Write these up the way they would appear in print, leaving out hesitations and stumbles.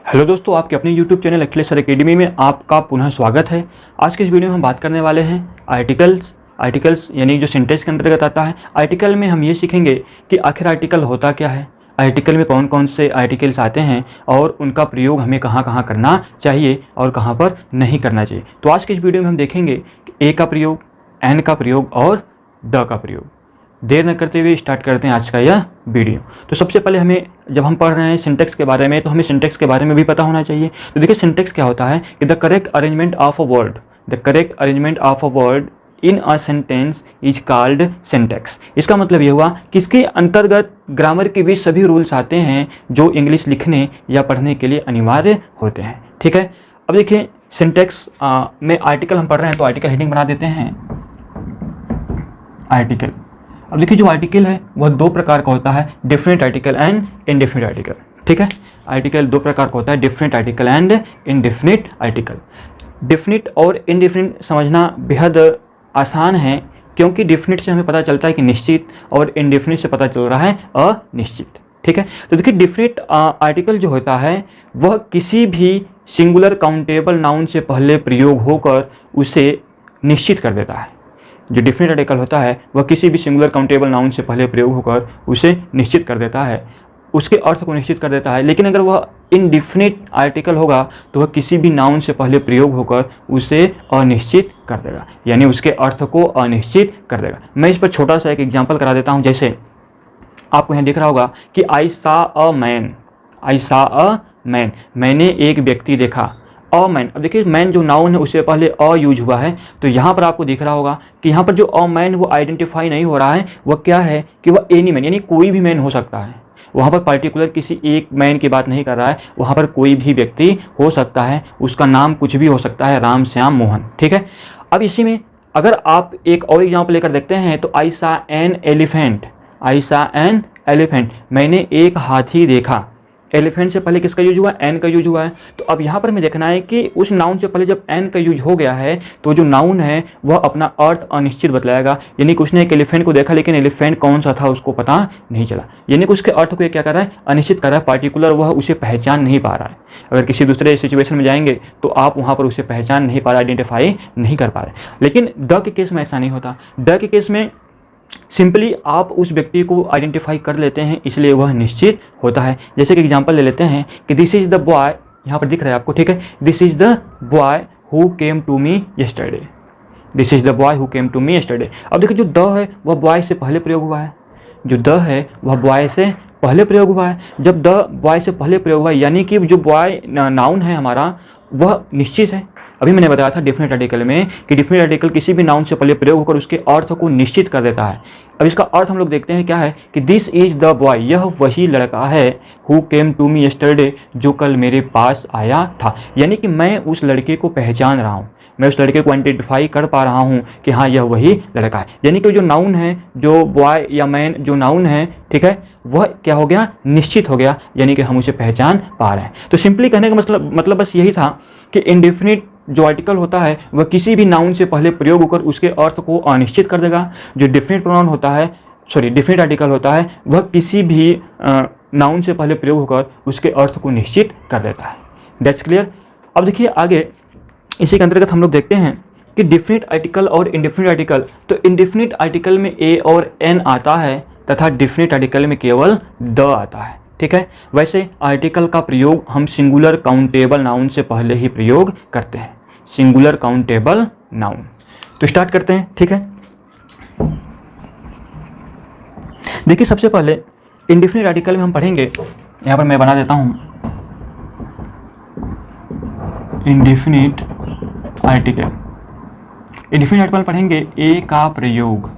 Hello दोस्तों, आपके अपने YouTube channel Akhilesh sir academy में आपका पुनः स्वागत है। आज के इस वीडियो में हम बात करने वाले हैं आर्टिकल्स यानी जो सिंटेक्स के अंतर्गत आता है। आर्टिकल में हम ये सीखेंगे कि आखिर आर्टिकल होता क्या है, आर्टिकल में कौन कौन से आर्टिकल्स आते हैं और उनका प्रयोग हमें कहाँ कहाँ करना चाहिए और कहाँ पर नहीं करना चाहिए। तो आज के इस वीडियो में हम देखेंगे कि ए का प्रयोग, एन का प्रयोग और द का प्रयोग। देर न करते हुए स्टार्ट करते हैं आज का यह वीडियो। तो सबसे पहले हमें, जब हम पढ़ रहे हैं सिंटेक्स के बारे में, तो हमें सिंटेक्स के बारे में भी पता होना चाहिए। तो देखिए सिंटेक्स क्या होता है कि the correct arrangement of a word in a sentence is called syntax. इसका मतलब ये हुआ कि इसके अंतर्गत ग्रामर के भी सभी रूल्स आते हैं जो इंग्लिश लिखने या पढ़ने के लिए अनिवार्य होते हैं। ठीक है, अब देखिए सिंटेक्स में आर्टिकल हम पढ़ रहे हैं, तो आर्टिकल हेडिंग बना देते हैं आर्टिकल। अब देखिए जो आर्टिकल है वह दो प्रकार का होता है, different article and indefinite article. ठीक है, आर्टिकल दो प्रकार का होता है, different article and indefinite article. Definite और इनडेफिनिट समझना बेहद आसान है, क्योंकि डिफिनिट से हमें पता चलता है कि निश्चित, और इनडेफिनिट से पता चल रहा है अनिश्चित। ठीक है, तो देखिए डिफिनिट आर्टिकल जो होता है वह किसी भी सिंगुलर काउंटेबल नाउन से पहले प्रयोग होकर उसे निश्चित कर देता है। जो डिफिनिट आर्टिकल होता है वह किसी भी सिंगुलर काउंटेबल नाउन से पहले प्रयोग होकर उसे निश्चित कर देता है, उसके अर्थ को निश्चित कर देता है। लेकिन अगर वह इनडिफिनिट आर्टिकल होगा तो वह किसी भी नाउन से पहले प्रयोग होकर उसे अनिश्चित कर देगा, यानी उसके अर्थ को अनिश्चित कर देगा। मैं इस पर छोटा सा एक एग्जाम्पल करा देता हूँ। जैसे आपको यहाँ दिख रहा होगा कि आई सा अ मैन, मैंने एक व्यक्ति देखा। अ मैन, अब देखिए मैन जो नाउन है उससे पहले अ यूज हुआ है, तो यहाँ पर आपको दिख रहा होगा कि यहाँ पर जो अ मैन वो आइडेंटिफाई नहीं हो रहा है, वह क्या है कि वह एनी मैन, यानी कोई भी मैन हो सकता है। वहाँ पर पर्टिकुलर किसी एक मैन की बात नहीं कर रहा है, वहाँ पर कोई भी व्यक्ति हो सकता है, उसका नाम कुछ भी हो सकता है, राम, श्याम, मोहन। ठीक है, अब इसी में अगर आप एक और एग्जाम्पल लेकर देखते हैं तो आई सा एन एलिफेंट, मैंने एक हाथी देखा। एलिफेंट से पहले किसका यूज हुआ, एन का यूज हुआ है। तो अब यहाँ पर हमें देखना है कि उस नाउन से पहले जब एन का यूज हो गया है तो जो नाउन है वह अपना अर्थ अनिश्चित बतलाएगा। यानी कि उसने एक एलिफेंट को देखा लेकिन एलिफेंट कौन सा था उसको पता नहीं चला, यानी कि उसके अर्थ को क्या कर रहा है, अनिश्चित कर रहा है, पार्टिकुलर वह उसे पहचान नहीं पा रहा है। अगर किसी दूसरे सिचुएशन में जाएंगे तो आप वहाँ पर उसे पहचान नहीं पा रहे, आइडेंटिफाई नहीं कर पा रहे। लेकिन द के केस में ऐसा नहीं होता। द के केस में सिंपली आप उस व्यक्ति को आइडेंटिफाई कर लेते हैं, इसलिए वह निश्चित होता है। जैसे कि एग्जांपल ले लेते हैं कि दिस इज़ द बॉय, यहाँ पर दिख रहा है आपको। ठीक है, this is the boy who came to me yesterday, this is the boy who came to me yesterday. अब देखिए जो द है वह बॉय से पहले प्रयोग हुआ है, जो द है वह बॉय से पहले प्रयोग हुआ है। जब द बॉय से पहले प्रयोग हुआ है यानी कि जो बॉय नाउन है हमारा वह निश्चित है। अभी मैंने बताया था डिफिनिट आर्टिकल में कि डिफिनिट आर्टिकल किसी भी नाउन से पहले प्रयोग होकर उसके अर्थ को निश्चित कर देता है। अब इसका अर्थ हम लोग देखते हैं क्या है कि दिस इज़ द बॉय, यह वही लड़का है, who came to me yesterday, जो कल मेरे पास आया था। यानी कि मैं उस लड़के को पहचान रहा हूँ, मैं उस लड़के को आइडेंटिफाई कर पा रहा हूँ कि हाँ यह वही लड़का है। यानी कि जो नाउन है, जो बॉय या मैन जो नाउन है, ठीक है, वह क्या हो गया, निश्चित हो गया, यानी कि हम उसे पहचान पा रहे हैं। तो सिंपली कहने का मतलब बस यही था कि इनडेफिनिट जो आर्टिकल होता है वह किसी भी नाउन से पहले प्रयोग होकर उसके अर्थ को अनिश्चित कर देगा। जो डिफिनिट प्रोनाउन होता है, डिफिनिट आर्टिकल होता है, वह किसी भी नाउन से पहले प्रयोग होकर उसके अर्थ को निश्चित कर देता है। That's clear. अब देखिए आगे इसी के अंतर्गत हम लोग देखते हैं कि डिफिनिट आर्टिकल और इंडेफिनिट आर्टिकल। तो इंडेफिनिट आर्टिकल में ए और एन आता है तथा डिफिनिट आर्टिकल में केवल द आता है। ठीक है, वैसे आर्टिकल का प्रयोग हम सिंगुलर काउंटेबल नाउन से पहले ही प्रयोग करते हैं, सिंगुलर काउंटेबल नाउन। तो स्टार्ट करते हैं। ठीक है, देखिए सबसे पहले इंडेफिनिट आर्टिकल में हम पढ़ेंगे, यहाँ पर मैं बना देता हूँ इंडेफिनिट आर्टिकल। इंडेफिनिट आर्टिकल पढ़ेंगे ए का प्रयोग,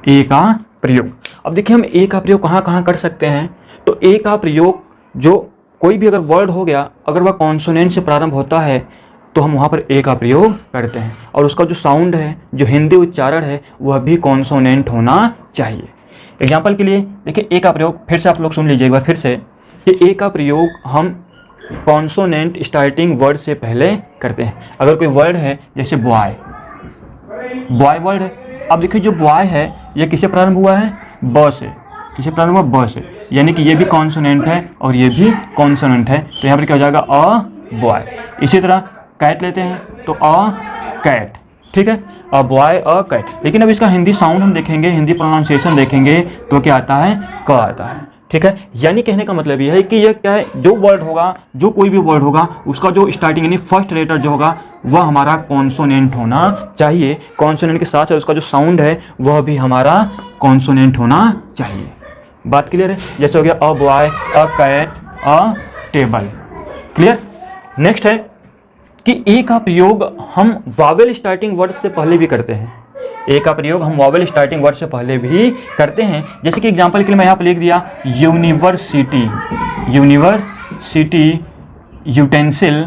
ए का प्रयोग। अब देखिए हम ए का प्रयोग कहाँ कहाँ कर सकते हैं। तो ए का प्रयोग जो कोई भी अगर वर्ड हो गया, अगर वह कॉन्सोनेंट से प्रारंभ होता है तो हम वहाँ पर ए का प्रयोग करते हैं, और उसका जो साउंड है, जो हिंदी उच्चारण है, वह भी कॉन्सोनेंट होना चाहिए। एग्जाम्पल के लिए देखिए ए का प्रयोग फिर से आप लोग सुन लीजिए एक बार फिर से कि ए का प्रयोग हम कॉन्सोनेंट स्टार्टिंग वर्ड से पहले करते हैं। अगर कोई वर्ड है जैसे बॉय, बॉय वर्ड है, अब देखिए जो बॉय है ये किससे प्रारंभ हुआ है, ब से, किसे प्लस होगा, ब से, यानी कि ये भी कॉन्सोनेंट है और ये भी कॉन्सोनेंट है, तो यहाँ पर क्या हो जाएगा, अ बॉय। इसी तरह कैट लेते हैं तो अ कैट, ठीक है, अ बॉय अ कैट। लेकिन अब इसका हिंदी साउंड हम देखेंगे, हिंदी प्रोनाउंसिएशन देखेंगे तो क्या आता है, क आता है, ठीक है। यानी कहने का मतलब यह है कि यह क्या है, जो वर्ड होगा, जो कोई भी वर्ड होगा, उसका जो स्टार्टिंग यानी फर्स्ट लेटर जो होगा वह हमारा कॉन्सोनेंट होना चाहिए। कॉन्सोनेंट के साथ साथ उसका जो साउंड है वह भी हमारा कॉन्सोनेंट होना चाहिए। बात क्लियर है? जैसे हो गया a boy a cat a table, clear. Next है कि ए का प्रयोग हम वावेल स्टार्टिंग वर्ड से पहले भी करते हैं। ए का प्रयोग हम वावेल स्टार्टिंग वर्ड से पहले भी करते हैं। जैसे कि एग्जांपल के लिए मैं यहाँ पर लिख दिया university, university utensil,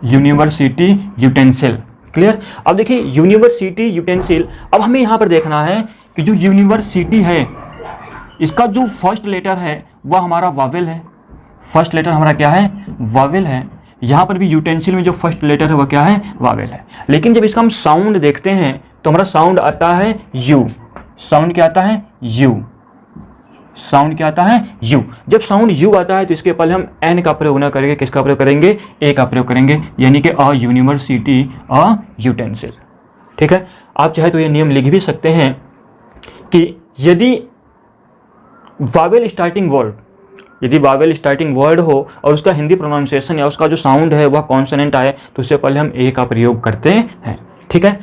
university utensil, clear. अब देखिए यूनिवर्सिटी यूटेंसिल, अब हमें यहाँ पर देखना है कि जो यूनिवर्सिटी है इसका जो फर्स्ट लेटर है वह हमारा वावेल है। फर्स्ट लेटर हमारा क्या है, वावेल है। यहाँ पर भी यूटेंसिल में जो फर्स्ट लेटर है वह क्या है, वावेल है। लेकिन जब इसका हम साउंड देखते हैं तो हमारा साउंड आता है यू। साउंड क्या आता है, यू। साउंड क्या आता है, यू। जब साउंड यू आता है तो इसके पहले हम एन का प्रयोग ना करेंगे, किसका प्रयोग करेंगे, ए का प्रयोग करेंगे, यानी कि अ यूनिवर्सिटी अ यूटेंसिल, ठीक है। आप चाहे तो ये नियम लिख भी सकते हैं कि यदि वावेल स्टार्टिंग वर्ड, यदि वावेल स्टार्टिंग वर्ड हो और उसका हिंदी प्रोनाउंसिएशन या उसका जो साउंड है वह कॉन्सोनेंट आए तो उससे पहले हम ए का प्रयोग करते हैं, ठीक है।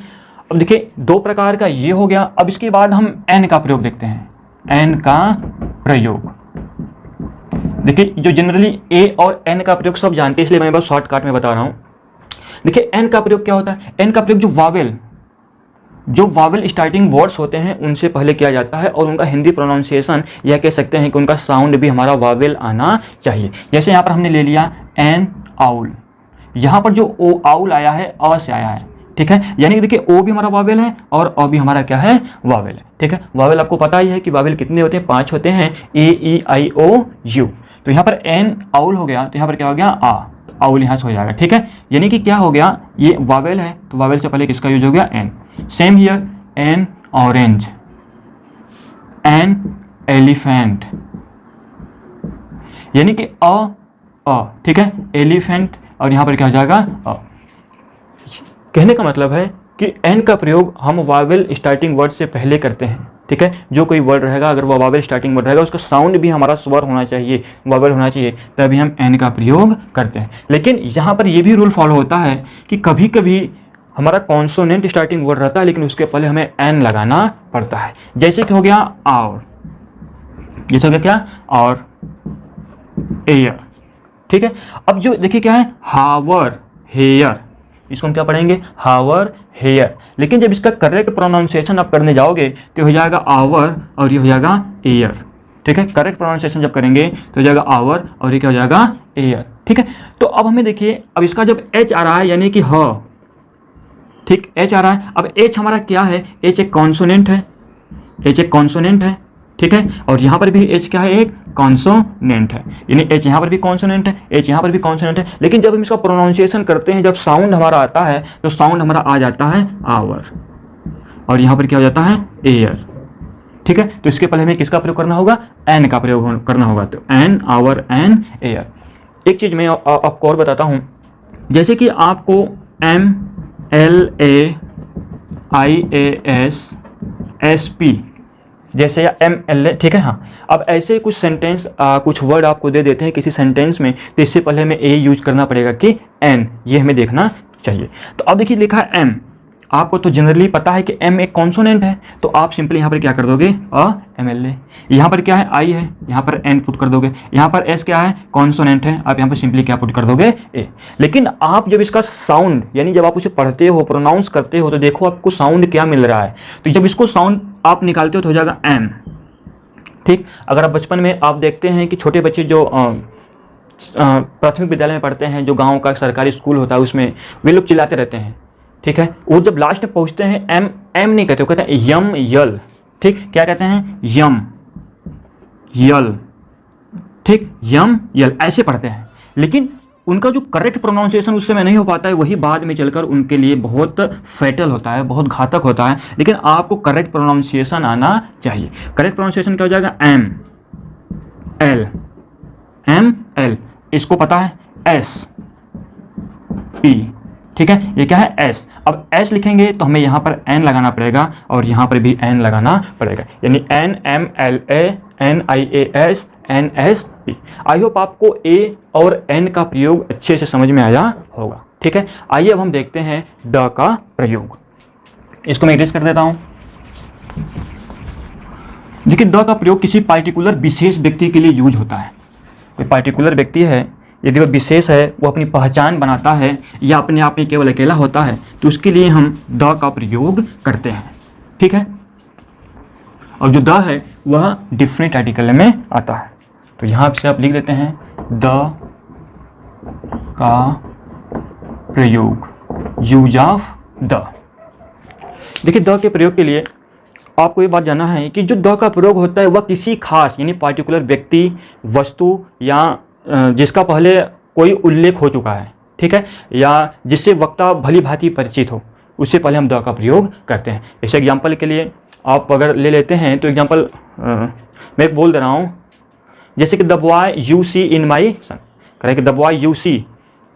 अब देखिए दो प्रकार का ये हो गया। अब इसके बाद हम एन का प्रयोग देखते हैं। एन का प्रयोग देखिए, जो जनरली ए और एन का प्रयोग सब जानते हैं, इसलिए मैं बस शॉर्टकट में बता रहा हूँ। देखिए एन का प्रयोग क्या होता है, एन का प्रयोग जो वावेल स्टार्टिंग वर्ड्स होते हैं उनसे पहले किया जाता है और उनका हिंदी प्रोनाउंसिएशन या कह सकते हैं कि उनका साउंड भी हमारा वावेल आना चाहिए। जैसे यहाँ पर हमने ले लिया एन आउल, यहाँ पर जो ओ आउल आया है अ से आया है, ठीक है। यानी कि देखिए ओ भी हमारा वावेल है और अ भी हमारा क्या है, वावेल है, ठीक है। वावेल आपको पता ही है कि वावेल कितने होते हैं, 5 होते हैं, ए ई आई ओ यू। तो यहाँ पर एन आउल हो गया तो यहाँ पर क्या हो गया, आ, आउल यहाँ से हो जाएगा, ठीक है। यानी कि क्या हो गया, ये वावेल है तो वावेल से पहले किसका यूज हो गया, an. Same here an orange, an elephant, यानी कि अ, ठीक है, एलिफेंट, और यहां पर क्या हो जाएगा, अ। कहने का मतलब है कि एन का प्रयोग हम वावेल स्टार्टिंग वर्ड से पहले करते हैं, ठीक है। जो कोई वर्ड रहेगा अगर वह वावेल स्टार्टिंग वर्ड रहेगा उसका साउंड भी हमारा स्वर होना चाहिए, वावेल होना चाहिए, तभी हम एन का प्रयोग करते हैं। लेकिन यहाँ पर यह भी रूल फॉलो होता है कि कभी कभी हमारा कॉन्सोनेंट स्टार्टिंग वर्ड रहता है लेकिन उसके पहले हमें एन लगाना पड़ता है। जैसे कि हो गया और, जैसे हो गया क्या, और एयर, ठीक है। अब जो देखिए क्या है, हावर हेयर, इसको हम क्या पढ़ेंगे, हावर हेयर। लेकिन जब इसका करेक्ट प्रोनाउंसिएशन आप करने जाओगे तो हो जाएगा आवर और ये हो जाएगा एयर, ठीक है। करेक्ट प्रोनाउंसिएशन जब करेंगे तो हो जाएगा आवर और ये क्या हो जाएगा, एयर, ठीक है। तो अब हमें देखिए, अब इसका जब एच आ रहा है यानी कि ह, ठीक, एच आ रहा है। अब एच हमारा क्या है, एच एक कॉन्सोनेंट है, एच एक कॉन्सोनेंट है, ठीक है। और यहाँ पर भी एच क्या है, एक कॉन्सोनेंट है, यानी एच यहाँ पर भी कॉन्सोनेंट है, एच यहाँ पर भी कॉन्सोनेंट है। लेकिन जब हम इसका प्रोनाउंसिएशन करते हैं, जब साउंड हमारा आता है तो साउंड हमारा आ जाता है आवर और यहाँ पर क्या हो जाता है, एयर, ठीक है। तो इसके पहले हमें किसका प्रयोग करना होगा, एन का प्रयोग करना होगा। तो एन, आवर, एन, एयर। एक चीज़ मैं आपको और बताता हूँ, जैसे कि आपको M L A I A S S P जैसे या एम एल ए, ठीक है। हाँ, अब ऐसे कुछ सेंटेंस कुछ वर्ड आपको दे देते हैं किसी सेंटेंस में, तो इससे पहले हमें ए यूज करना पड़ेगा कि एन, ये हमें देखना चाहिए। तो अब देखिए लिखा है एम, आपको तो जनरली पता है कि एम एक कॉन्सोनेंट है, तो आप सिंपली यहाँ पर क्या कर दोगे, एम एल ए। यहाँ पर क्या है, आई है, यहाँ पर एन पुट कर दोगे। यहाँ पर एस क्या है, कॉन्सोनेंट है, आप यहाँ पर सिंपली क्या पुट कर दोगे, ए। लेकिन आप जब इसका साउंड यानी जब आप उसे पढ़ते हो, प्रोनाउंस करते हो, तो देखो आपको साउंड क्या मिल रहा है। तो जब इसको साउंड आप निकालते हो तो हो जाएगा एम, ठीक। अगर आप बचपन में आप देखते हैं कि छोटे बच्चे जो प्राथमिक विद्यालय में पढ़ते हैं, जो गाँव का सरकारी स्कूल होता है, उसमें वे लोग चिल्लाते रहते हैं, ठीक है। वो जब लास्ट में पहुंचते हैं एम, एम नहीं कहते, वो कहते हैं यम यल, ठीक। क्या कहते हैं, यम यल, ठीक, यम यल, ऐसे पढ़ते हैं। लेकिन उनका जो करेक्ट प्रोनाउंसिएशन उस समय नहीं हो पाता है, वही बाद में चलकर उनके लिए बहुत फैटल होता है, बहुत घातक होता है। लेकिन आपको करेक्ट प्रोनाउंसिएशन आना चाहिए। करेक्ट प्रोनाउंसिएशन क्या हो जाएगा? एम एल, इसको पता है एस पी, ठीक है, ये क्या है? एस। अब एस लिखेंगे तो हमें यहाँ पर एन लगाना पड़ेगा और यहाँ पर भी एन लगाना पड़ेगा, यानी an M L A an I A S an S P. I hope आपको ए और एन का प्रयोग अच्छे से समझ में आया होगा, ठीक है। आइए अब हम देखते हैं द का प्रयोग। इसको मैं इरेज कर देता हूँ। देखिए, द का प्रयोग किसी पार्टिकुलर विशेष व्यक्ति के लिए यूज होता है। कोई पार्टिकुलर व्यक्ति है, यदि वह विशेष है, वो अपनी पहचान बनाता है या अपने आप में केवल अकेला होता है, तो उसके लिए हम द का प्रयोग करते हैं, ठीक है। और जो द है वह डिफरेंट आर्टिकल में आता है, तो यहाँ से आप लिख देते हैं द का प्रयोग, यूज ऑफ द। देखिए, द के प्रयोग के लिए आपको ये बात जानना है कि जो द का प्रयोग होता है वह किसी खास यानी पार्टिकुलर व्यक्ति, वस्तु या जिसका पहले कोई उल्लेख हो चुका है, ठीक है, या जिससे वक्ता भली भांति परिचित हो, उससे पहले हम द का प्रयोग करते हैं। जैसे एग्जाम्पल के लिए आप अगर ले लेते हैं तो एग्जाम्पल मैं एक बोल दे रहा हूँ, जैसे कि the boy you see in my son, करें कि the boy you see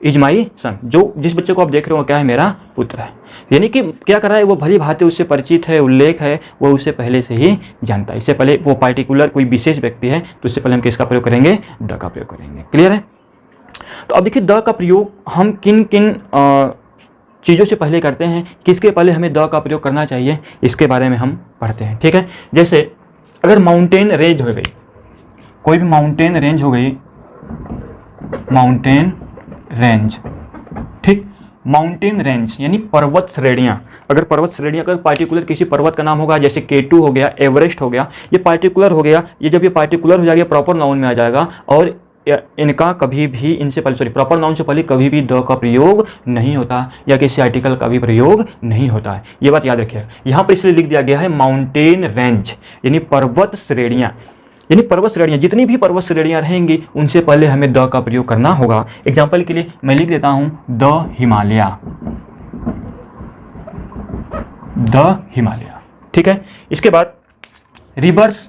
is my son, जो जिस बच्चे को आप देख रहे हो क्या है? मेरा पुत्र है। यानी कि क्या कर रहा है? वो भली भांति उससे परिचित है, उल्लेख है, वो उसे पहले से ही जानता है। इससे पहले वो पार्टिकुलर कोई विशेष व्यक्ति है तो उससे पहले हम किसका प्रयोग करेंगे? द का प्रयोग करेंगे। क्लियर है? तो अब देखिए, द का प्रयोग हम किन किन चीज़ों से पहले करते हैं, किसके पहले हमें द का प्रयोग करना चाहिए, इसके बारे में हम पढ़ते हैं, ठीक है। जैसे अगर माउंटेन रेंज हो गई, कोई भी माउंटेन रेंज हो गई, माउंटेन रेंज, ठीक, माउंटेन रेंज यानी पर्वत श्रेणियाँ। अगर पर्वत श्रेणियाँ, अगर पार्टिकुलर किसी पर्वत का नाम होगा, जैसे K2 हो गया, एवरेस्ट हो गया, ये पार्टिकुलर हो गया। ये जब ये पार्टिकुलर हो जाएगा प्रॉपर नाउन में आ जाएगा, और इनका कभी भी इनसे पहले प्रॉपर नाउन से पहले कभी भी द का प्रयोग नहीं होता, या किसी आर्टिकल का भी प्रयोग नहीं होता है। ये बात याद रखिएगा। यहाँ पर इसलिए लिख दिया गया है माउंटेन रेंज यानी पर्वत श्रेणियाँ, यानी पर्वत श्रेणियाँ, जितनी भी पर्वत श्रेणियाँ रहेंगी उनसे पहले हमें द का प्रयोग करना होगा। एग्जाम्पल के लिए मैं लिख देता हूँ द हिमालय, द हिमालय, ठीक है। इसके बाद रिवर्स,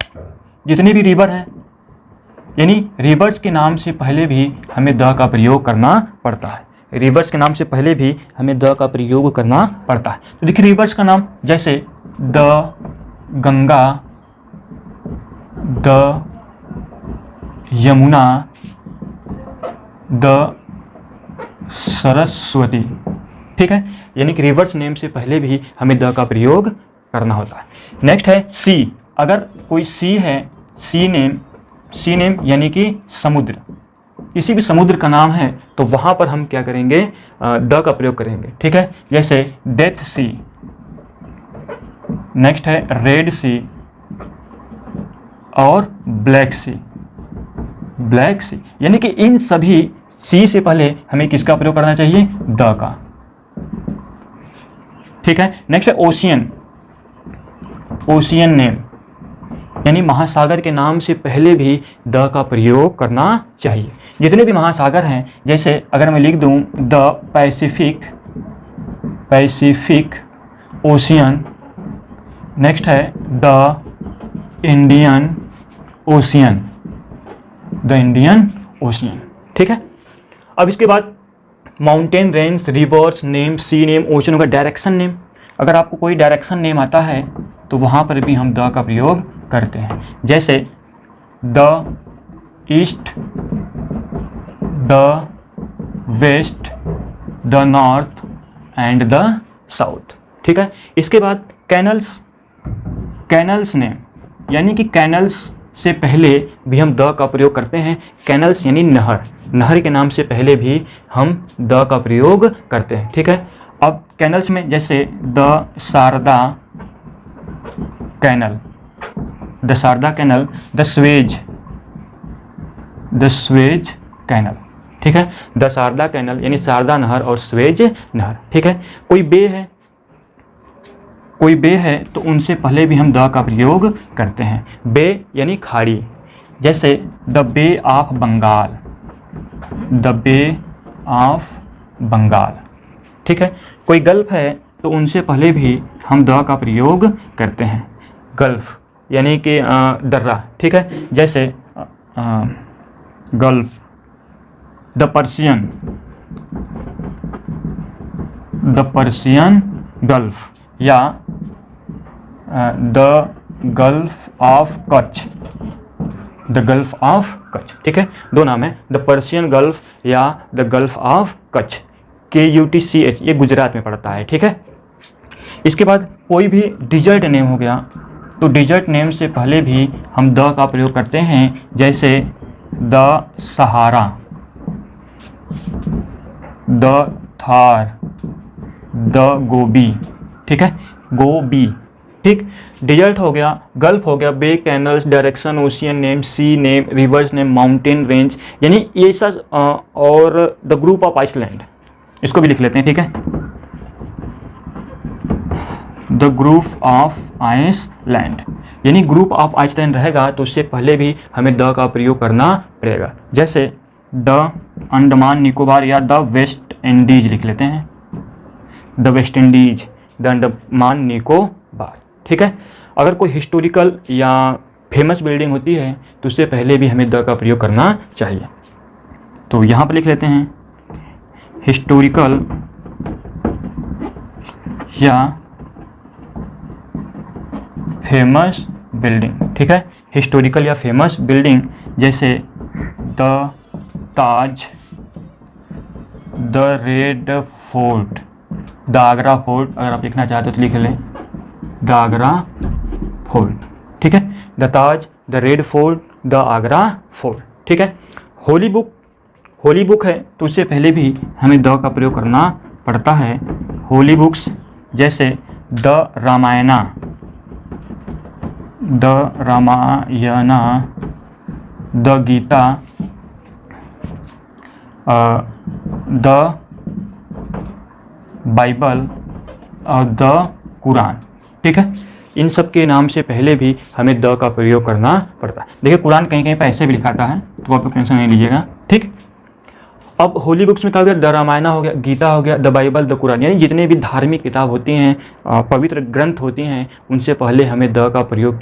जितनी भी रिवर है, यानी रिवर्स के नाम से पहले भी हमें द का प्रयोग करना पड़ता है। रिवर्स के नाम से पहले भी हमें द का प्रयोग करना पड़ता है। तो देखिए, रिवर्स का नाम जैसे the Ganga, the Yamuna, the Saraswati, ठीक है। यानी कि रिवर्स नेम से पहले भी हमें द का प्रयोग करना होता है। नेक्स्ट है सी। अगर कोई सी है, सी नेम यानी कि समुद्र, किसी भी समुद्र का नाम है तो वहाँ पर हम क्या करेंगे? द का प्रयोग करेंगे, ठीक है। जैसे डेथ सी, नेक्स्ट है रेड सी और ब्लैक सी, ब्लैक सी, यानी कि इन सभी सी से पहले हमें किसका प्रयोग करना चाहिए? द का, ठीक है। नेक्स्ट है ओशियन, ओशियन नेम यानी महासागर के नाम से पहले भी द का प्रयोग करना चाहिए। जितने भी महासागर हैं, जैसे अगर मैं लिख दूं the Pacific, Pacific ocean, next है the Indian ocean, the Indian ocean, ठीक है। अब इसके बाद mountain range, rivers name, sea name, ocean का डायरेक्शन नेम। अगर आपको कोई डायरेक्शन नेम आता है तो वहाँ पर भी हम द का प्रयोग करते हैं। जैसे the east, the west, the north and the south, ठीक है। इसके बाद कैनल्स, कैनल्स नेम यानी कि कैनल्स से पहले भी हम द का प्रयोग करते हैं। कैनल्स यानी नहर, नहर के नाम से पहले भी हम द का प्रयोग करते हैं, ठीक है। अब कैनल्स में जैसे the Sharda canal, the Sharda canal, the Suez, the Suez canal, ठीक है। द शारदा कैनल यानी शारदा नहर और स्वेज नहर, ठीक है। कोई बे है, कोई बे है तो उनसे पहले भी हम द का प्रयोग करते हैं। बे यानी खाड़ी, जैसे the bay of Bengal, the bay of Bengal. ठीक है, कोई गल्फ है तो उनसे पहले भी हम द का प्रयोग करते हैं। गल्फ यानी कि दर्रा। ठीक है, जैसे गल्फ, द पर्शियन गल्फ या the gulf of Kutch, the gulf of Kutch. ठीक है, दो नाम है, द पर्शियन गल्फ या the gulf of Kutch, KUTCH, ये गुजरात में पड़ता है। ठीक है, इसके बाद कोई भी डिजर्ट नेम हो गया तो डिजर्ट नेम से पहले भी हम द का प्रयोग करते हैं, जैसे the Sahara, the Thar, the Gobi. ठीक है, गोबी। ठीक, डिजर्ट हो गया, गल्फ हो गया, bay, canals, direction, ocean name, sea name, rivers name, mountain range, यानी ये सब, और द ग्रुप ऑफ आइसलैंड, इसको भी लिख लेते हैं। ठीक है, द ग्रुप ऑफ आइसलैंड, यानी ग्रुप ऑफ आइसलैंड रहेगा तो उससे पहले भी हमें द का प्रयोग करना पड़ेगा, जैसे द अंडमान निकोबार या द वेस्ट इंडीज लिख लेते हैं, the West Indies, the Andaman Nicobar. ठीक है, अगर कोई हिस्टोरिकल या फेमस बिल्डिंग होती है तो उससे पहले भी हमें द का प्रयोग करना चाहिए। तो यहाँ पर लिख लेते हैं हिस्टोरिकल या फेमस बिल्डिंग। ठीक है, हिस्टोरिकल या फेमस बिल्डिंग जैसे the Taj, the red fort, the Agra fort, अगर आप लिखना चाहते हो तो लिख लें द आगरा फोर्ट। ठीक है, the Taj, the red fort, the Agra fort. ठीक है, होली बुक है तो उससे पहले भी हमें द का प्रयोग करना पड़ता है। होली बुक्स जैसे the Ramayana, the Ramayana, the Gita, the Bible और द कुरान। ठीक है, इन सब के नाम से पहले भी हमें द का प्रयोग करना पड़ता है। देखिए कुरान कहीं कहीं पर ऐसे भी लिखाता है तो आप टेंशन नहीं लीजिएगा। ठीक, अब होली बुक्स में क्या हो गया, द रामायणा हो गया, गीता हो गया, द बाइबल, द कुरान, यानी जितने भी धार्मिक किताब होती हैं, पवित्र ग्रंथ होती हैं, उनसे पहले हमें द का प्रयोग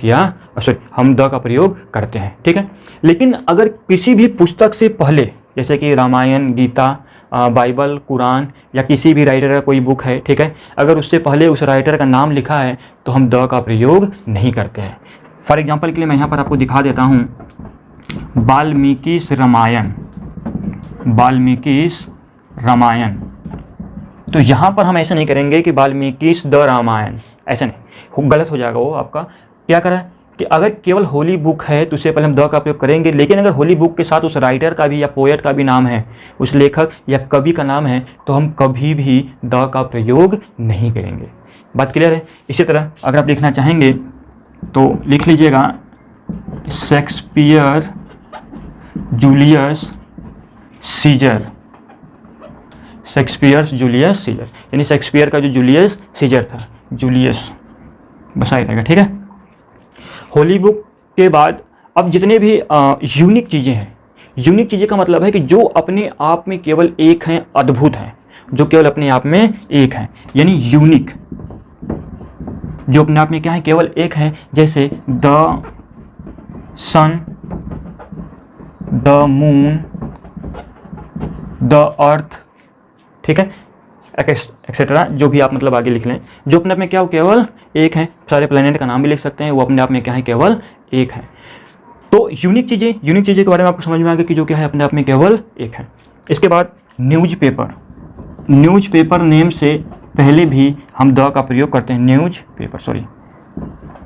हम द का प्रयोग करते हैं। ठीक है, लेकिन अगर किसी भी पुस्तक से पहले, जैसे कि रामायण, गीता, बाइबल, कुरान या किसी भी राइटर का कोई बुक है, ठीक है, अगर उससे पहले उस राइटर का नाम लिखा है तो हम द का प्रयोग नहीं करते हैं। फॉर एग्जाम्पल के लिए मैं यहाँ पर आपको दिखा देता हूँ, वाल्मीकिस रामायण। तो यहाँ पर हम ऐसा नहीं करेंगे कि वाल्मीकिस द रामायण, ऐसा नहीं, गलत हो जाएगा वो आपका। क्या करें कि अगर केवल होली बुक है तो उससे पहले हम द का प्रयोग करेंगे, लेकिन अगर होली बुक के साथ उस राइटर का भी या पोएट का भी नाम है, उस लेखक या कवि का नाम है, तो हम कभी भी द का प्रयोग नहीं करेंगे। बात क्लियर है। इसी तरह अगर आप लिखना चाहेंगे तो लिख लीजिएगा शेक्सपियर जूलियस सीजर, यानी शेक्सपियर का जो जूलियस सीजर था, जूलियस बस आ रहेगा। ठीक है, होली बुक के बाद अब जितने भी यूनिक चीज़ें हैं, यूनिक चीज़ें का मतलब है कि जो अपने आप में केवल एक हैं, अद्भुत हैं, जो केवल अपने आप में एक हैं, यानी यूनिक, जो अपने आप में क्या है, केवल एक है, जैसे the sun, the moon, the earth. ठीक है, एक्सेट्रा, जो भी आप मतलब आगे लिख लें, जो अपने आप में क्या हो, केवल एक है। सारे प्लैनेट का नाम भी लिख सकते हैं, वो अपने आप में क्या है, केवल एक है। तो यूनिक चीज़ें के बारे में आपको समझ में आ गया कि जो क्या है, अपने आप में केवल एक है। इसके बाद न्यूज़पेपर नेम से पहले भी हम द का प्रयोग करते हैं।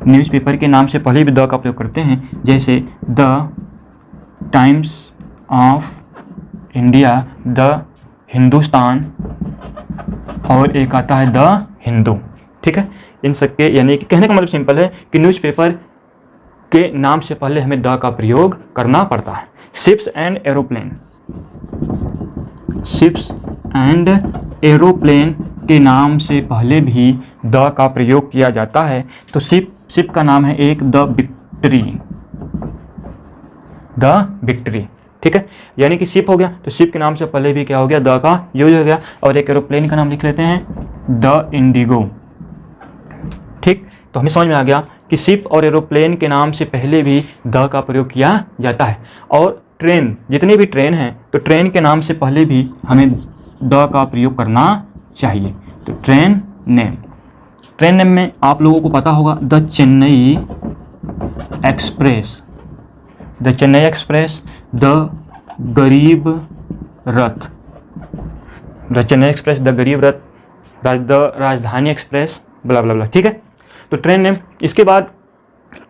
न्यूज़पेपर के नाम से पहले भी द का प्रयोग करते हैं, जैसे the times of India, the Hindustan, और एक आता है द हिंदू। ठीक है, इन सब के, यानी कि कहने का मतलब सिंपल है कि न्यूज़पेपर के नाम से पहले हमें द का प्रयोग करना पड़ता है। शिप्स एंड एरोप्लेन के नाम से पहले भी द का प्रयोग किया जाता है। तो शिप का नाम है एक द विक्ट्री, ठीक है, यानी कि शिप हो गया तो शिप के नाम से पहले भी क्या हो गया, द का यूज हो गया। और एक एरोप्लेन का नाम लिख लेते हैं, द इंडिगो। ठीक, तो हमें समझ में आ गया कि शिप और एरोप्लेन के नाम से पहले भी द का प्रयोग किया जाता है। और ट्रेन, जितने भी ट्रेन हैं तो ट्रेन के नाम से पहले भी हमें द का प्रयोग करना चाहिए। तो ट्रेन नेम, ट्रेन नेम में आप लोगों को पता होगा the Chennai express, the Chennai express, the गरीब रथ, द चेन्नई एक्सप्रेस, द गरीब रथ, द राजधानी एक्सप्रेस, ब्ला ब्ला ब्ला। ठीक है, तो ट्रेन नेम। इसके बाद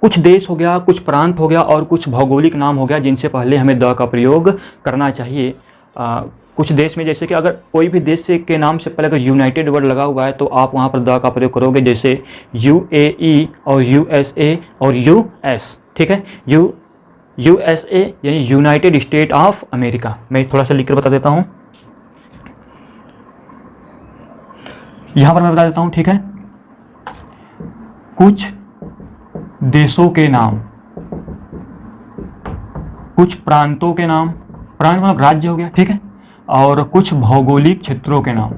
कुछ देश हो गया, कुछ प्रांत हो गया और कुछ भौगोलिक नाम हो गया जिनसे पहले हमें द का प्रयोग करना चाहिए। कुछ देश में, जैसे कि अगर कोई भी देश से के नाम से पहले अगर यूनाइटेड वर्ड लगा हुआ है तो आप वहाँ पर द का प्रयोग करोगे, जैसे UAE और USA और US। ठीक है, USA यानी यूनाइटेड स्टेट ऑफ अमेरिका। मैं थोड़ा सा लिखकर बता देता हूँ, यहाँ पर मैं बता देता हूँ। ठीक है, कुछ देशों के नाम, कुछ प्रांतों के नाम, प्रांत मतलब राज्य हो गया। ठीक है, और कुछ भौगोलिक क्षेत्रों के नाम,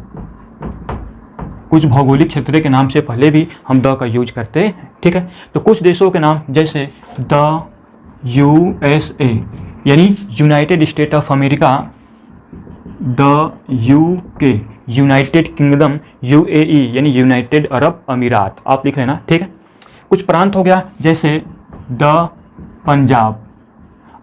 कुछ भौगोलिक क्षेत्र के नाम से पहले भी हम द का यूज करते हैं। ठीक है, तो कुछ देशों के नाम जैसे द USA यानी United state of America, the UK United kingdom, UAE यानी यूनाइटेड अरब अमीरात, आप लिख लेना। ठीक है, कुछ प्रांत हो गया जैसे द पंजाब।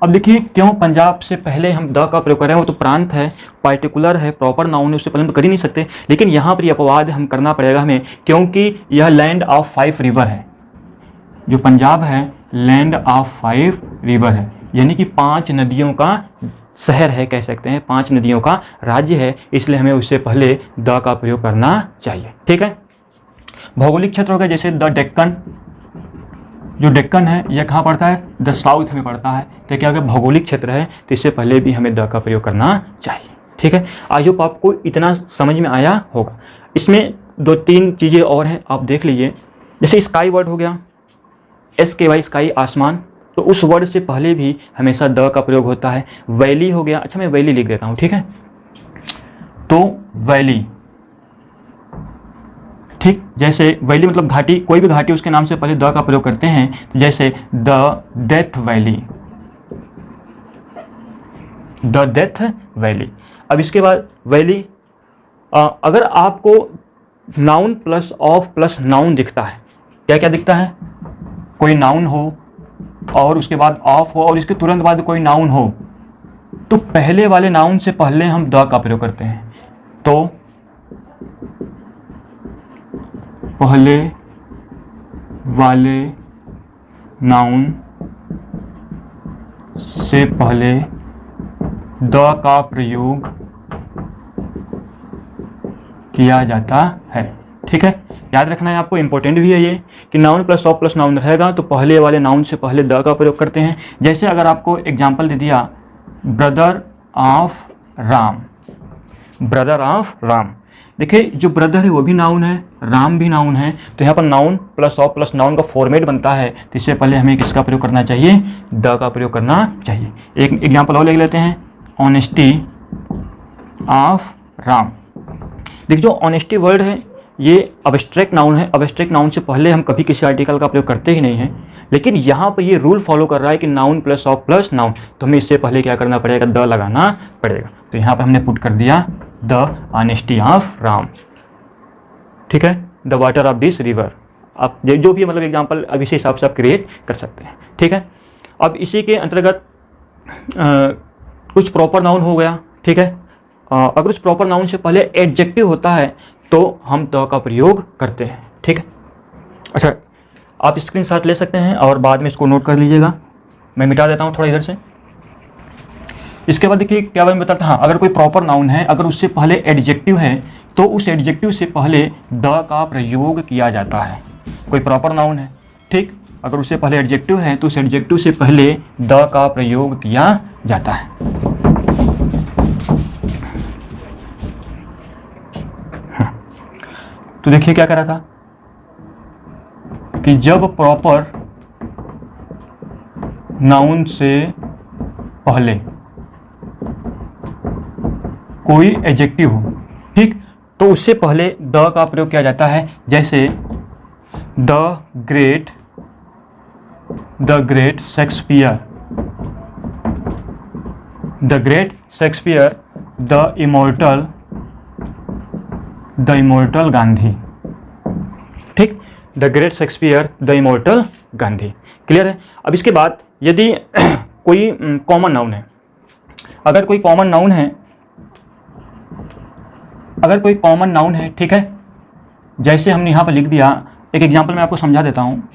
अब देखिए क्यों पंजाब से पहले हम द का प्रयोग कर रहे हैं, वो तो प्रांत है, पार्टिकुलर है, प्रॉपर नाउन है, उससे पहले हम कर ही नहीं सकते। लेकिन यहाँ पर अपवाद हम करना पड़ेगा हमें, क्योंकि यह लैंड ऑफ 5 रिवर है। जो पंजाब है लैंड ऑफ 5 रिवर है, यानी कि 5 नदियों का शहर है, कह सकते हैं 5 नदियों का राज्य है, इसलिए हमें उससे पहले द का प्रयोग करना चाहिए। ठीक है, भौगोलिक क्षेत्र हो गया जैसे द डेक्कन, जो डेक्कन है यह कहाँ पड़ता है, द साउथ में पड़ता है। तो क्या अगर भौगोलिक क्षेत्र है तो इससे पहले भी हमें द का प्रयोग करना चाहिए। ठीक है, आई होप आपको इतना समझ में आया होगा। इसमें 2-3 चीज़ें और हैं, आप देख लीजिए। जैसे स्काई वर्ड हो गया, SKY स्काई आसमान, तो उस वर्ड से पहले भी हमेशा द का प्रयोग होता है। वैली हो गया, अच्छा मैं वैली लिख देता हूँ। ठीक है, तो वैली, ठीक, जैसे वैली मतलब घाटी, कोई भी घाटी उसके नाम से पहले द का प्रयोग करते हैं, तो जैसे the death valley, the death valley. अब इसके बाद वैली, अगर आपको noun plus of plus noun दिखता है, क्या क्या दिखता है, कोई नाउन हो और उसके बाद ऑफ हो और इसके तुरंत बाद कोई नाउन हो, तो पहले वाले नाउन से पहले हम द का प्रयोग करते हैं। तो पहले वाले नाउन से पहले द का प्रयोग किया जाता है। ठीक है, याद रखना है आपको, इंपॉर्टेंट भी है ये कि noun plus of plus noun रहेगा तो पहले वाले नाउन से पहले द का प्रयोग करते हैं। जैसे अगर आपको एग्जांपल दे दिया, brother of Ram, brother of Ram, देखिए जो ब्रदर है वो भी नाउन है, राम भी नाउन है, तो यहाँ पर noun plus of plus noun का फॉर्मेट बनता है, तो इससे पहले हमें किसका प्रयोग करना चाहिए, द का प्रयोग करना चाहिए। एक एग्जांपल और ले लेते हैं, ऑनेस्टी ऑफ राम। देखिए जो ऑनेस्टी वर्ड है ये अब्स्ट्रैक्ट नाउन है, अब्स्ट्रैक्ट नाउन से पहले हम कभी किसी आर्टिकल का प्रयोग करते ही नहीं हैं, लेकिन यहाँ पर ये रूल फॉलो कर रहा है कि noun plus of plus noun, तो हमें इससे पहले क्या करना पड़ेगा, द लगाना पड़ेगा। तो यहाँ पर हमने पुट कर दिया द ऑनेस्टी ऑफ राम। ठीक है, the water of this river, आप जो भी मतलब एग्जाम्पल अब इसी हिसाब से आप क्रिएट कर सकते हैं। ठीक है, अब इसी के अंतर्गत कुछ प्रॉपर नाउन हो गया। ठीक है, अगर उस प्रॉपर नाउन से पहले एडजेक्टिव होता है तो हम द का प्रयोग करते हैं। ठीक है, अच्छा आप स्क्रीनशॉट ले सकते हैं और बाद में इसको नोट कर लीजिएगा, मैं मिटा देता हूँ थोड़ा इधर से। इसके बाद देखिए क्या मैं बताता, हाँ, अगर कोई प्रॉपर नाउन है, अगर उससे पहले एडजेक्टिव है तो उस एडजेक्टिव से पहले द का प्रयोग किया जाता है। कोई प्रॉपर नाउन है, ठीक, अगर उससे पहले एडजेक्टिव है तो उस एडजेक्टिव से पहले द का प्रयोग किया जाता है। तो देखिए क्या करा था कि जब प्रॉपर नाउन से पहले कोई एडजेक्टिव हो, ठीक, तो उससे पहले द का प्रयोग किया जाता है। जैसे the great Shakespeare, the great Shakespeare, the immortal Gandhi, ठीक, the great Shakespeare, the immortal Gandhi. Clear है। अब इसके बाद यदि कोई कॉमन नाउन है, अगर कोई कॉमन नाउन है, ठीक है, जैसे हमने यहाँ पर लिख दिया, एक एग्जांपल मैं आपको समझा देता हूँ।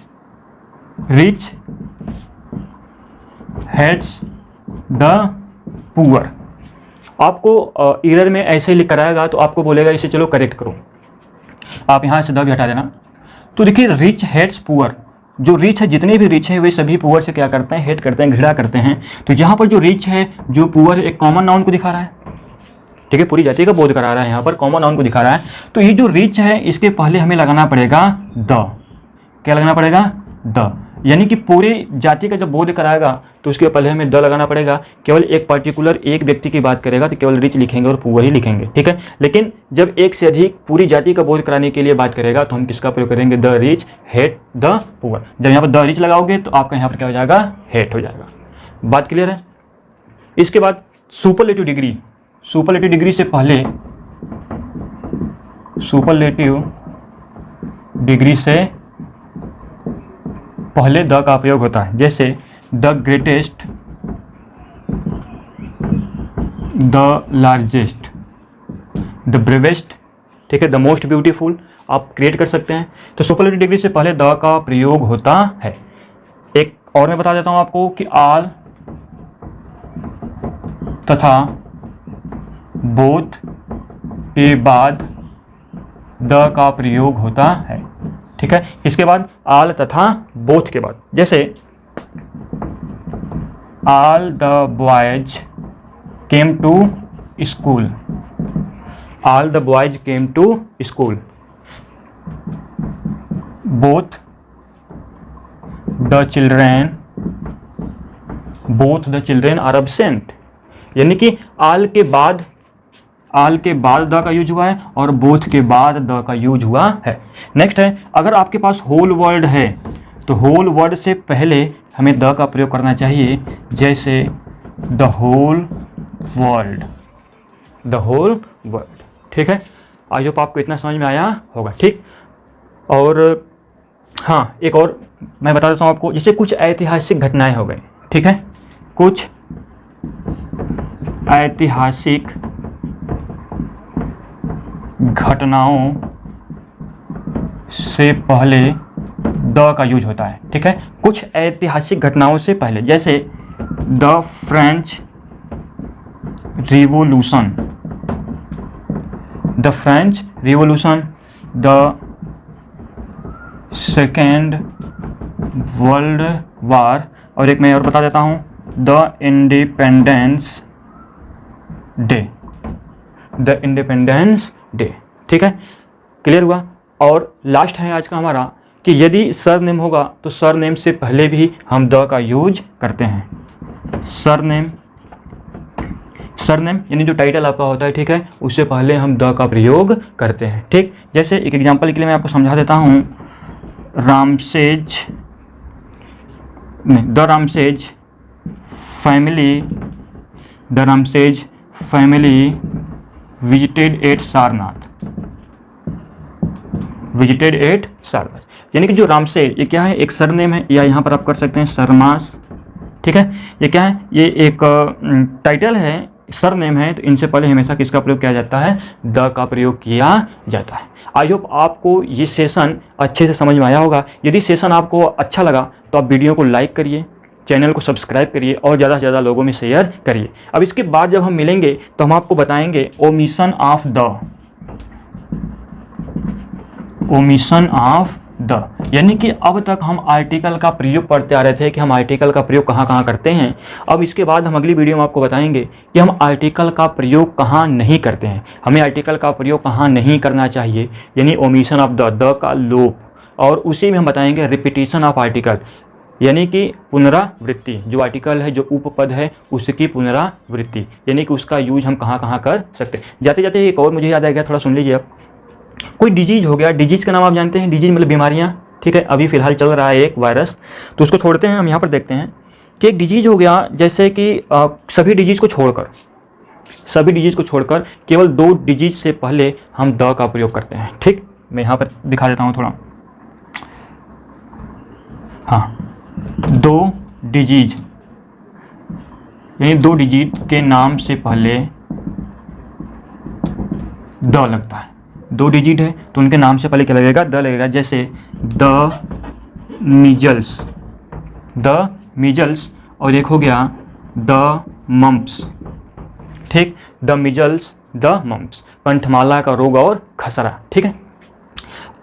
रिच हेट्स द पुअर, आपको एरर में ऐसे ही लिख कर आएगा तो आपको बोलेगा इसे चलो करेक्ट करो, आप यहाँ से द भी हटा देना। तो देखिए रिच हेट्स पुअर, जो रिच है, जितने भी रिच है वे सभी पुअर से क्या करते हैं, हेट करते हैं, घृणा करते हैं। तो यहाँ पर जो रिच है, जो पुअर है, एक कॉमन नाउन को दिखा रहा है, ठीक है, पूरी जाति का बोध करा रहा है, यहाँ पर कॉमन नाउन को दिखा रहा है। तो ये जो रिच है इसके पहले हमें लगाना पड़ेगा द, क्या लगाना पड़ेगा, द, यानी कि पूरी जाति का जब बोध कराएगा तो उसके पहले हमें द लगाना पड़ेगा। केवल एक पर्टिकुलर एक व्यक्ति की बात करेगा तो केवल रिच लिखेंगे और पुअर ही लिखेंगे, ठीक है। लेकिन जब एक से अधिक पूरी जाति का बोध कराने के लिए बात करेगा तो हम किसका प्रयोग करेंगे, the rich hate the poor. जब यहाँ पर द रिच लगाओगे तो आपका यहाँ पर क्या हो जाएगा, हेट हो जाएगा। बात क्लियर है। इसके बाद सुपरलेटिव डिग्री, सुपरलेटिव डिग्री से पहले, सुपरलेटिव डिग्री से पहले द का प्रयोग होता है। जैसे the greatest, the largest, the bravest, ठीक है, द मोस्ट ब्यूटीफुल, आप क्रिएट कर सकते हैं। तो सुपरलेटिव डिग्री से पहले द का प्रयोग होता है। एक और मैं बता देता हूं आपको कि आल तथा बोथ के बाद द का प्रयोग होता है, ठीक है। इसके बाद आल तथा बोथ के बाद, जैसे all the boys came to school, all the boys came to school, both the children are absent, यानी कि ऑल के बाद द का यूज हुआ है और बोथ के बाद द का यूज हुआ है। नेक्स्ट है, अगर आपके पास होल वर्ड है तो होल वर्ड से पहले हमें द का प्रयोग करना चाहिए। जैसे the whole world, the whole world, ठीक है। आई होप आपको इतना समझ में आया होगा, ठीक। और हाँ, एक और मैं बता देता हूँ आपको, जैसे कुछ ऐतिहासिक घटनाएं हो गई, ठीक है, कुछ ऐतिहासिक घटनाओं से पहले द का यूज होता है, ठीक है। कुछ ऐतिहासिक घटनाओं से पहले, जैसे the French revolution, the French revolution, the second world war, और एक मैं और बता देता हूँ, the independence day, the independence day, ठीक है। क्लियर हुआ। और लास्ट है आज का हमारा कि यदि सरनेम होगा तो सरनेम से पहले भी हम द का यूज करते हैं। सरनेम यानी जो टाइटल आपका होता है, ठीक है, उससे पहले हम द का प्रयोग करते हैं, ठीक। जैसे एक एग्जांपल के लिए मैं आपको समझा देता हूँ, the Ramses family visited at Sarnath, यानी कि जो रामसेज, ये क्या है, एक सरनेम है, या यहाँ पर आप कर सकते हैं सरमास, ठीक है। ये क्या है, ये एक टाइटल है, सरनेम है, तो इनसे पहले हमेशा किसका प्रयोग किया जाता है, द का प्रयोग किया जाता है। आई होप आपको ये सेशन अच्छे से समझ में आया होगा। यदि सेशन आपको अच्छा लगा तो आप वीडियो को लाइक करिए, चैनल को सब्सक्राइब करिए और ज़्यादा से ज़्यादा लोगों में शेयर करिए। अब इसके बाद जब हम मिलेंगे तो हम आपको बताएंगे ओमिशन ऑफ द, यानी कि अब तक हम आर्टिकल का प्रयोग पढ़ते आ रहे थे कि हम आर्टिकल का प्रयोग कहाँ कहाँ करते हैं। अब इसके बाद हम अगली वीडियो में आपको बताएंगे कि हम आर्टिकल का प्रयोग कहाँ नहीं करते हैं, हमें आर्टिकल का प्रयोग कहाँ नहीं करना चाहिए, यानी ओमिशन ऑफ द का लोप, और उसी में हम बताएंगे रिपीटिशन ऑफ आर्टिकल। यानी कि पुनरावृत्ति, जो आर्टिकल है, जो उपपद है, उसकी पुनरावृत्ति, यानी कि उसका यूज हम कहाँ कहाँ कर सकते हैं। जाते जाते एक और मुझे याद आ गया, थोड़ा सुन लीजिए आप। कोई डिजीज हो गया, डिजीज का नाम आप जानते हैं, डिजीज मतलब बीमारियाँ, ठीक है। अभी फिलहाल चल रहा है एक वायरस, तो उसको छोड़ते हैं, हम यहाँ पर देखते हैं कि एक डिजीज हो गया, जैसे कि सभी डिजीज को छोड़कर केवल 2 डिजीज से पहले हम द का प्रयोग करते हैं, ठीक। मैं यहाँ पर दिखा देता हूँ थोड़ा। हाँ, 2 डिजीज, यानी 2 डिजीज के नाम से पहले द लगता है। 2 डिजिट है तो उनके नाम से पहले क्या लगेगा? द लगेगा। जैसे द मीजल्स, और एक हो गया द मम्प्स, ठीक। द मीजल्स, द मम्प्स, कंठमाला का रोग और खसरा, ठीक है।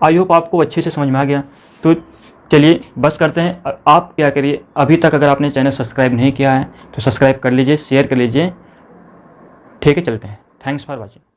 आई होप आपको अच्छे से समझ में आ गया। तो चलिए बस करते हैं। आप क्या करिए, अभी तक अगर आपने चैनल सब्सक्राइब नहीं किया है तो सब्सक्राइब कर लीजिए, शेयर कर लीजिए, ठीक है। चलते हैं। Thanks for watching.